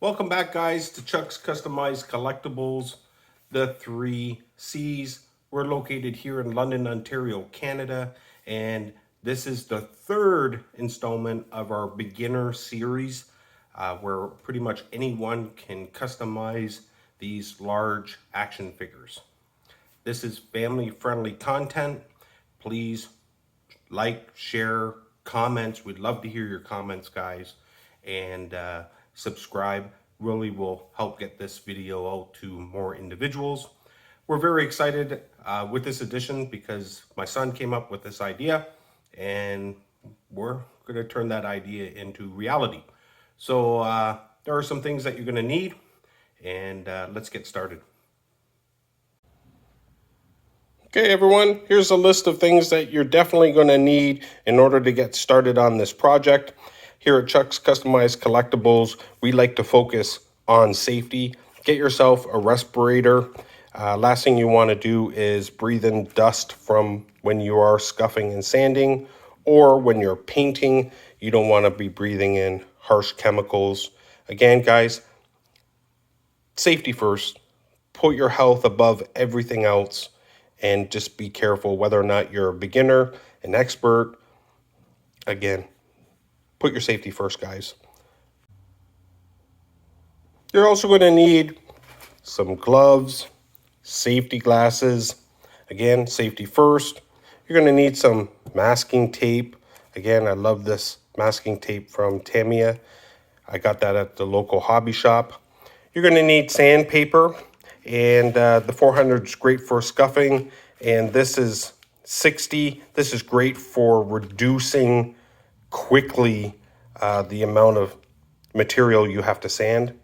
Welcome back, guys, to Chuck's Customized Collectibles, the 3Cs. We're located here in London, Ontario, Canada, and this is the third installment of our beginner series where pretty much anyone can customize these large action figures. This is family-friendly content. Please like, share, comments. We'd love to hear your comments, guys. And subscribe really will help get this video out to more individuals. We're very excited with this edition because my son came up with this idea and we're going to turn that idea into reality. So there are some things that you're going to need, and let's get started. Okay, everyone, here's a list of things that you're definitely going to need in order to get started on this project. Here at Chuck's Customized Collectibles, we like to focus on safety. Get yourself a respirator. Last thing you want to do is breathe in dust from when you are scuffing and sanding, or when you're painting. You don't want to be breathing in harsh chemicals. Again, guys, safety first. Put your health above everything else. And just be careful whether or not you're a beginner, an expert. Again, put your safety first, guys. You're also going to need some gloves, safety glasses. Again, safety first. You're going to need some masking tape. Again, I love this masking tape from Tamiya. I got that at the local hobby shop. You're going to need sandpaper. And the 400 is great for scuffing, and this is 60. This is great for reducing quickly the amount of material you have to sand.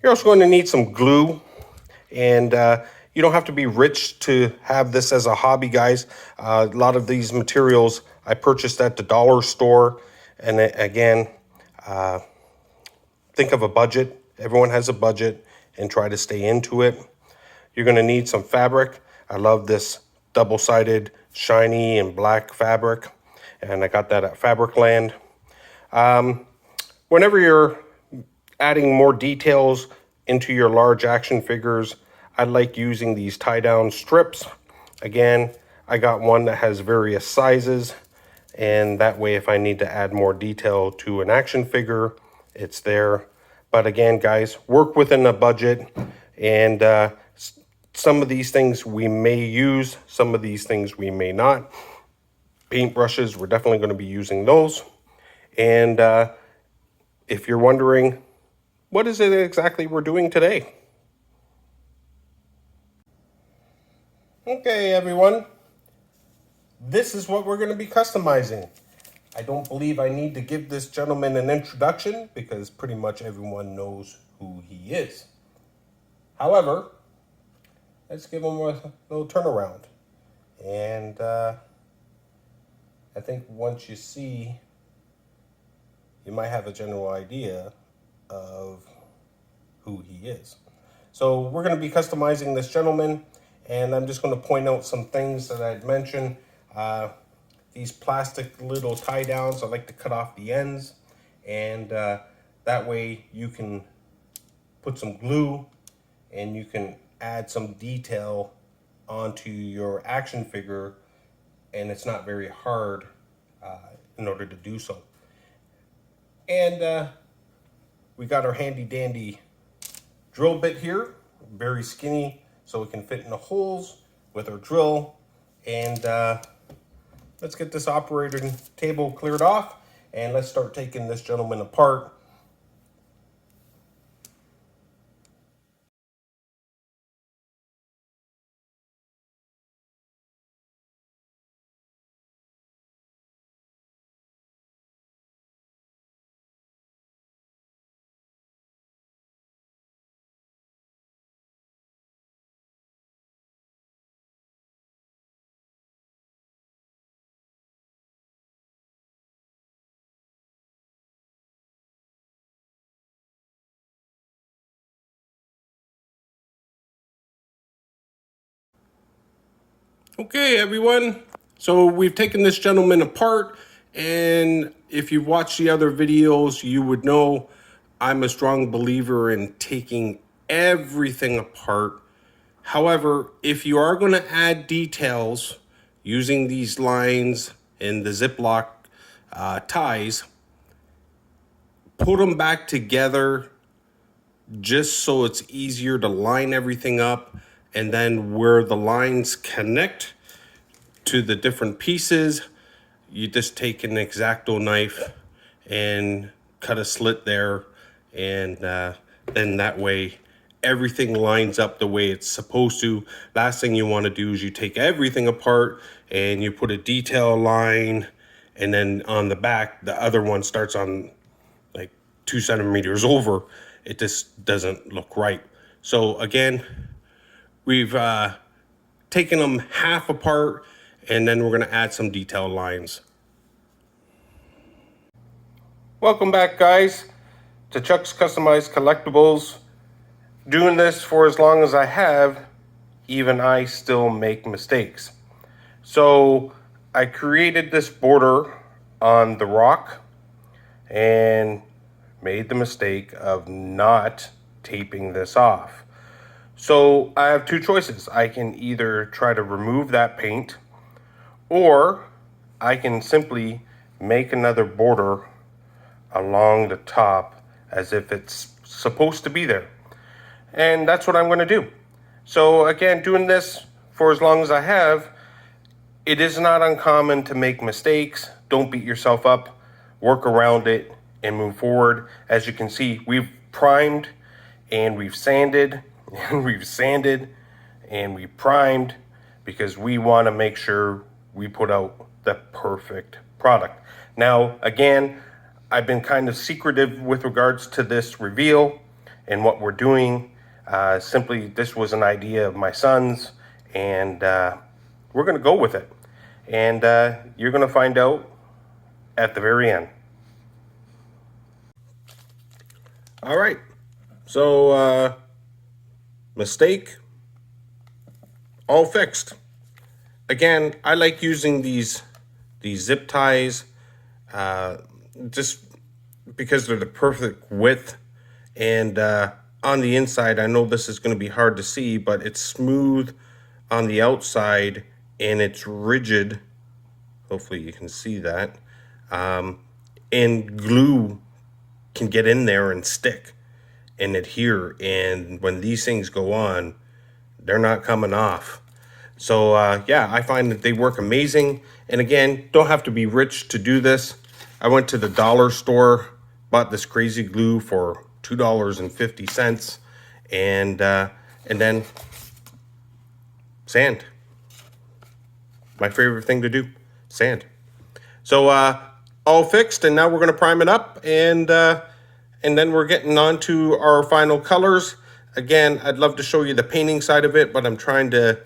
You're also going to need some glue, and you don't have to be rich to have this as a hobby, guys. A lot of these materials I purchased at the dollar store, and again, think of a budget. Everyone has a budget, and try to stay into it. You're going to need some fabric. I love this double-sided shiny and black fabric, and I got that at Fabricland. Whenever you're adding more details into your large action figures, I like using these tie-down strips. Again, I got one that has various sizes, and that way if I need to add more detail to an action figure, it's there. But again, guys, work within a budget, and some of these things we may use, some of these things we may not. Paintbrushes, we're definitely going to be using those. And if you're wondering, what is it exactly we're doing today? Okay, everyone, this is what we're going to be customizing. I don't believe I need to give this gentleman an introduction because pretty much everyone knows who he is. However, let's give him a little turnaround. And I think once you see, you might have a general idea of who he is. So we're going to be customizing this gentleman, and I'm just going to point out some things that I'd mentioned. These plastic little tie downs, I like to cut off the ends, and that way you can put some glue and you can add some detail onto your action figure, and it's not very hard in order to do so. And we got our handy dandy drill bit here, very skinny, so it can fit in the holes with our drill. And let's get this operating table cleared off, and let's start taking this gentleman apart. Okay, everyone. So we've taken this gentleman apart, and if you've watched the other videos, you would know I'm a strong believer in taking everything apart. However, if you are going to add details using these lines and the Ziploc ties, put them back together just so it's easier to line everything up. And then where the lines connect to the different pieces, you just take an X-Acto knife and cut a slit there, and then that way everything lines up the way it's supposed to. Last thing you want to do is you take everything apart and you put a detail line, and then on the back the other one starts on like 2 centimeters over. It just doesn't look right. So again, we've taken them half apart, and then we're going to add some detail lines. Welcome back, guys, to Chuck's Customized Collectibles. Doing this for as long as I have, even I still make mistakes. So I created this border on the rock and made the mistake of not taping this off. So I have two choices. I can either try to remove that paint, or I can simply make another border along the top as if it's supposed to be there. And that's what I'm going to do. So again, doing this for as long as I have, it is not uncommon to make mistakes. Don't beat yourself up. Work around it and move forward. As you can see, we've primed and we've sanded and we've sanded and we primed because we want to make sure we put out the perfect product. Now, again, I've been kind of secretive with regards to this reveal and what we're doing. Simply, this was an idea of my son's, and we're going to go with it. And you're going to find out at the very end. All right. So, mistake, all fixed. Again, I like using these zip ties just because they're the perfect width. And on the inside, I know this is going to be hard to see, but it's smooth on the outside and it's rigid. Hopefully you can see that. And glue can get in there and stick and adhere. And when these things go on, they're not coming off. So yeah, I find that they work amazing. And again, don't have to be rich to do this. I went to the dollar store, bought this crazy glue for $2.50, and then sand. My favorite thing to do, sand. So all fixed, and now we're going to prime it up, and then we're getting on to our final colors. Again, I'd love to show you the painting side of it, but I'm trying to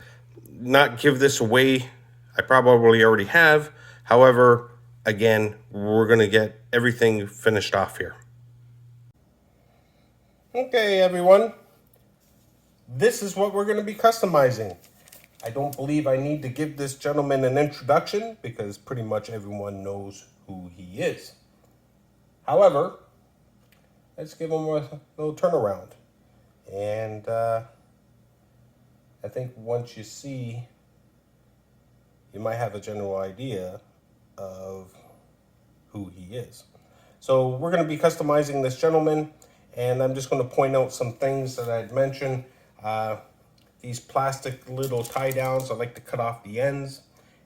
not give this away. I probably already have. However, again, we're going to get everything finished off here. Okay, everyone. This is what we're going to be customizing. I don't believe I need to give this gentleman an introduction because pretty much everyone knows who he is. However, let's give him a little turnaround. And I think once you see, you might have a general idea of who he is. So we're going to be customizing this gentleman, and I'm just going to point out some things that I'd mentioned. These plastic little tie downs, I like to cut off the ends,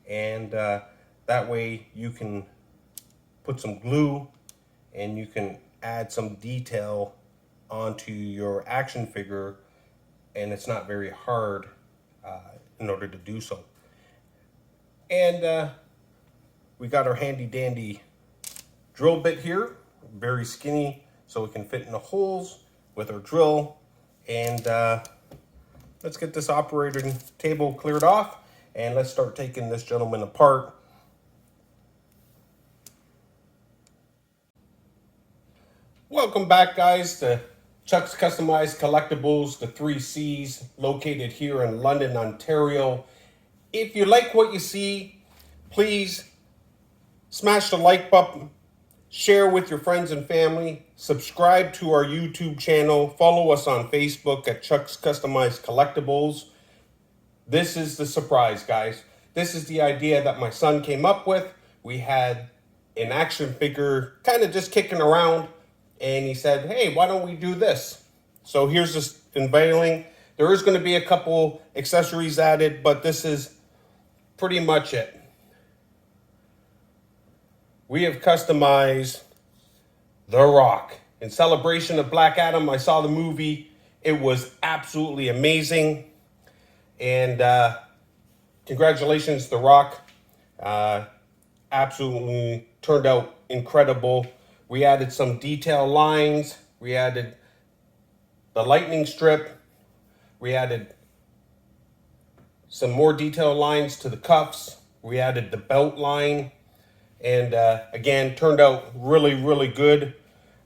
and that way you can put some glue and you can add some detail onto your action figure, and it's not very hard in order to do so. And we got our handy dandy drill bit here, very skinny, so it can fit in the holes with our drill. And let's get this operating table cleared off, and let's start taking this gentleman apart. Welcome back, guys, to Chuck's Customized Collectibles, the 3 C's, located here in London, Ontario. If you like what you see, please smash the like button, Share with your friends and family. Subscribe to our YouTube channel. Follow us on Facebook at Chuck's Customized Collectibles. This is the surprise, guys. This is the idea that my son came up with. We had an action figure kind of just kicking around, and he said, hey, why don't we do this? So here's this unveiling. There is going to be a couple accessories added, but this is pretty much it. We have customized The Rock. In celebration of Black Adam, I saw the movie. It was absolutely amazing. And congratulations, The Rock. Absolutely turned out incredible. We added some detail lines. We added the lightning strip. We added some more detail lines to the cuffs. We added the belt line. And again, turned out really, really good.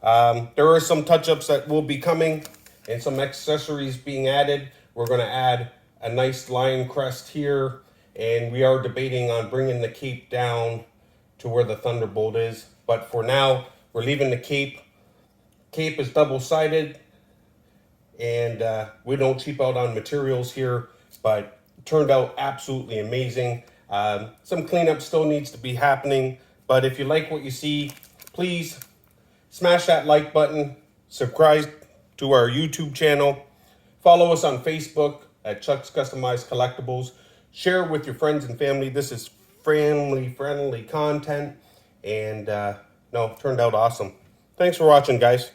There are some touch-ups that will be coming and some accessories being added. We're going to add a nice lion crest here, and we are debating on bringing the cape down to where the Thunderbolt is. But for now, we're leaving the cape. Cape is double-sided, and we don't cheap out on materials here, but it turned out absolutely amazing. Some cleanup still needs to be happening, but if you like what you see, please smash that like button, subscribe to our YouTube channel, follow us on Facebook at Chuck's Customized Collectibles, share with your friends and family. This is family-friendly content, and no, turned out awesome. Thanks for watching, guys.